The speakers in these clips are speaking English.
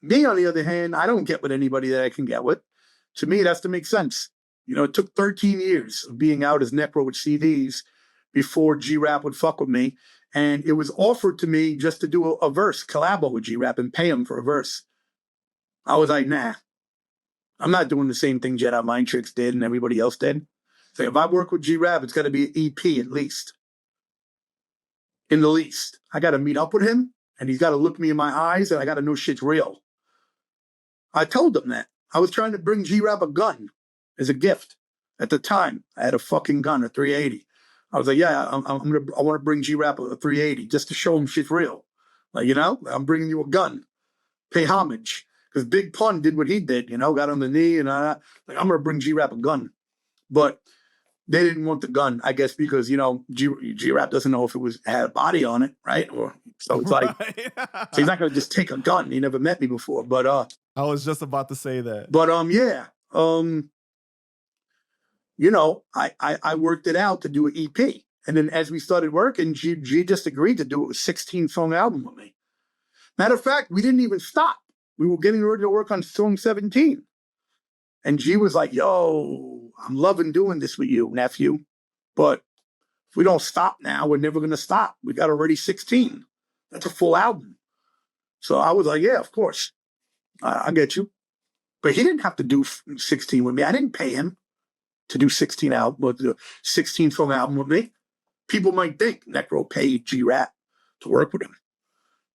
Me, on the other hand, I don't get with anybody that I can get with. To me, it has to make sense. You know, it took 13 years of being out as Necro with CDs before G Rap would fuck with me. And it was offered to me just to do a verse, collabo with G Rap and pay him for a verse. I was like, nah, I'm not doing the same thing Jedi Mind Tricks did and everybody else did. So if I work with G Rap, it's got to be an EP at least. In the least. I got to meet up with him and he's got to look me in my eyes and I got to know shit's real. I told him that. I was trying to bring G Rap a gun as a gift. At the time, I had a fucking gun, a 380. I was like, yeah, I want to bring G Rap a 380 just to show him shit's real. Like, you know, I'm bringing you a gun. Pay homage. Because Big Pun did what he did, you know, got on the knee and like, I'm going to bring G Rap a gun. But they didn't want the gun, I guess, because, you know, G Rap doesn't know if it had a body on it, right? Or so it's like, so he's not going to just take a gun. He never met me before. But I was just about to say that. But yeah. You know, I worked it out to do an EP. And then as we started working, G just agreed to do a 16-song album with me. Matter of fact, we didn't even stop. We were getting ready to work on song 17. And G was like, yo, I'm loving doing this with you, nephew. But if we don't stop now, we're never going to stop. We got already 16. That's a full album. So I was like, yeah, of course. I get you. But he didn't have to do 16 with me. I didn't pay him to do 16-song album with me. People might think Necro paid G Rap to work with him.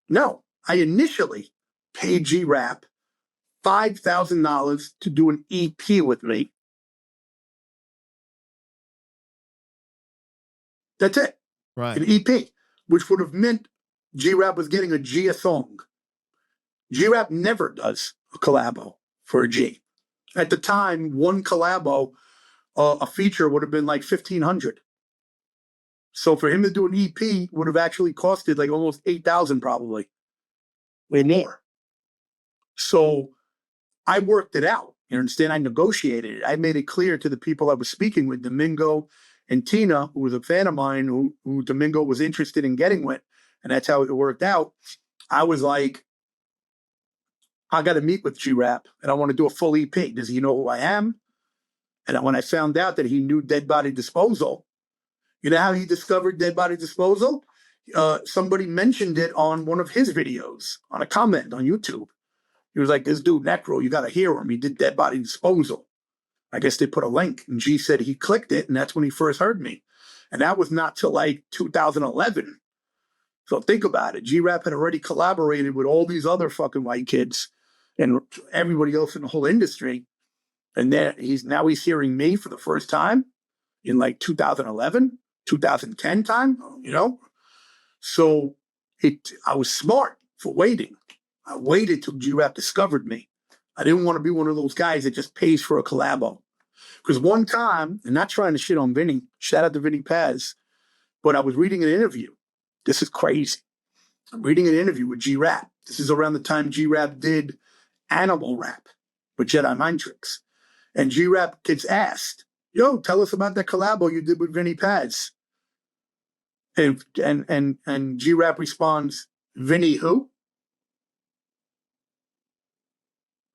No, I initially paid G Rap $5,000 to do an EP with me. That's it. Right. An EP, which would have meant G Rap was getting a G a song. G Rap never does a collabo for a G. At the time, one collabo, a feature would have been like $1,500. So for him to do an EP would have actually costed like almost $8,000 probably. Way more. So I worked it out. You understand? I negotiated it. I made it clear to the people I was speaking with, Domingo and Tina, who was a fan of mine, who Domingo was interested in getting with. And that's how it worked out. I was like, I got to meet with G-Rap and I want to do a full EP. Does he know who I am? And when I found out that he knew Dead Body Disposal, you know how he discovered Dead Body Disposal? Somebody mentioned it on one of his videos, on a comment on YouTube. He was like, this dude, Necro, you got to hear him. He did Dead Body Disposal. I guess they put a link. And G said he clicked it, and that's when he first heard me. And that was not till like 2011. So think about it. G-Rap had already collaborated with all these other fucking white kids and everybody else in the whole industry. And then he's hearing me for the first time in like 2011, 2010 time, you know? So I was smart for waiting. I waited till G-Rap discovered me. I didn't want to be one of those guys that just pays for a collabo. Because one time, and not trying to shit on Vinnie, shout out to Vinnie Paz, but I was reading an interview. This is crazy. I'm reading an interview with G-Rap. This is around the time G-Rap did Animal Rap with Jedi Mind Tricks. And G-Rap gets asked, yo, tell us about that collabo you did with Vinnie Paz. And G-Rap responds, Vinnie who?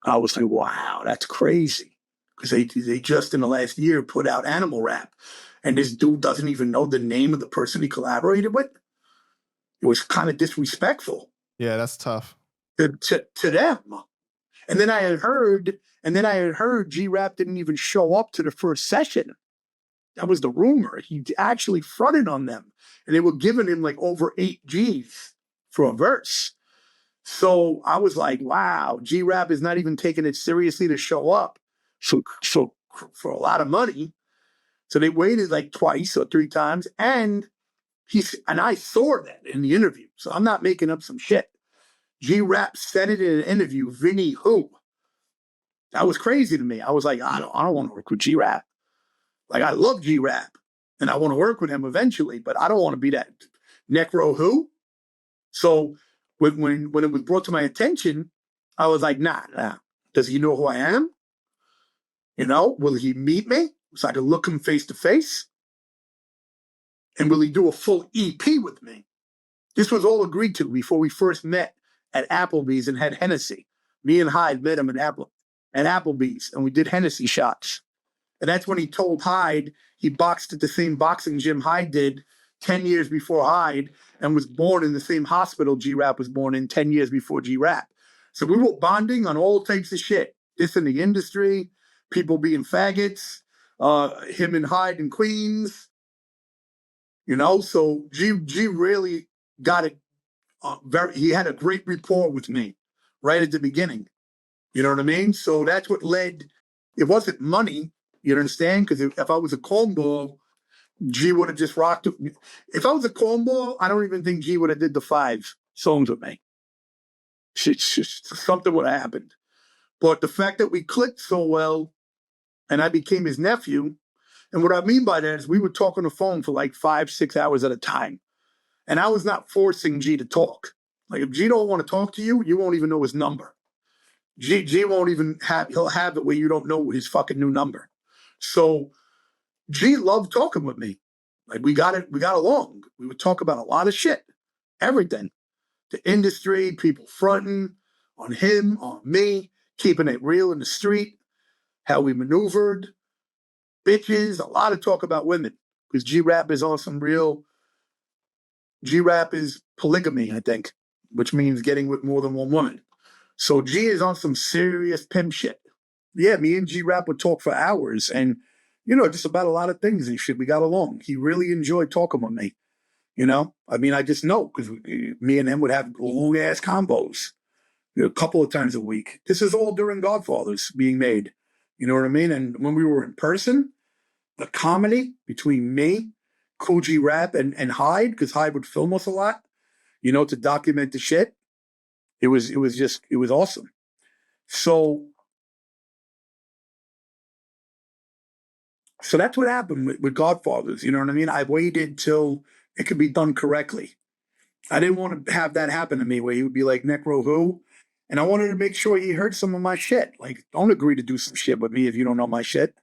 I was like, wow, that's crazy. Because they just in the last year put out Animal Rap. And this dude doesn't even know the name of the person he collaborated with. It was kind of disrespectful. Yeah, that's tough. To them. And then I had heard G-Rap didn't even show up to the first session. That was the rumor. He actually fronted on them. And they were giving him like over 8 G's for a verse. So I was like, wow, G-Rap is not even taking it seriously to show up. So for a lot of money. So they waited like twice or 3 times. And I saw that in the interview. So I'm not making up some shit. G-Rap said it in an interview, Vinnie who? That was crazy to me. I was like, I don't want to work with G-Rap. Like, I love G-Rap, and I want to work with him eventually, but I don't want to be that Necro who? So when it was brought to my attention, I was like, nah. Does he know who I am? You know, will he meet me so I can look him face to face? And will he do a full EP with me? This was all agreed to before we first met at Applebee's and had Hennessy. Me and Hyde met him at Applebee's, and we did Hennessy shots. And that's when he told Hyde he boxed at the same boxing gym Hyde did 10 years before Hyde and was born in the same hospital G Rap was born in 10 years before G Rap. So we were bonding on all types of shit. This in the industry, people being faggots, him and Hyde in Queens. You know, so G really got it he had a great rapport with me right at the beginning. You know what I mean? So that's what led, it wasn't money, you understand? Because if I was a cornball, G would have just rocked it. If I was a cornball, I don't even think G would have did the 5 songs with me. It's just something would have happened. But the fact that we clicked so well and I became his nephew, and what I mean by that is we would talk on the phone for like 5-6 hours at a time. And I was not forcing G to talk. Like if G don't want to talk to you, you won't even know his number. G won't even he'll have it where you don't know his fucking new number. So G loved talking with me. Like we got along. We would talk about a lot of shit. Everything. The industry, people fronting on him, on me, keeping it real in the street, how we maneuvered, bitches, a lot of talk about women. Because G-Rap is on some real, G-Rap is polygamy, I think, which means getting with more than one woman. So G is on some serious pimp shit. Yeah, me and G-Rap would talk for hours and, you know, just about a lot of things and shit. We got along. He really enjoyed talking with me. You know, I mean, I just know because me and him would have long ass combos, you know, a couple of times a week. This is all during Godfathers being made. You know what I mean? And when we were in person, the comedy between me, Kool G Rap, and Hyde, because Hyde would film us a lot, you know, to document the shit. It was awesome. So that's what happened with Godfathers. You know what I mean? I waited till it could be done correctly. I didn't want to have that happen to me where he would be like, Necro who? And I wanted to make sure he heard some of my shit. Like, don't agree to do some shit with me if you don't know my shit.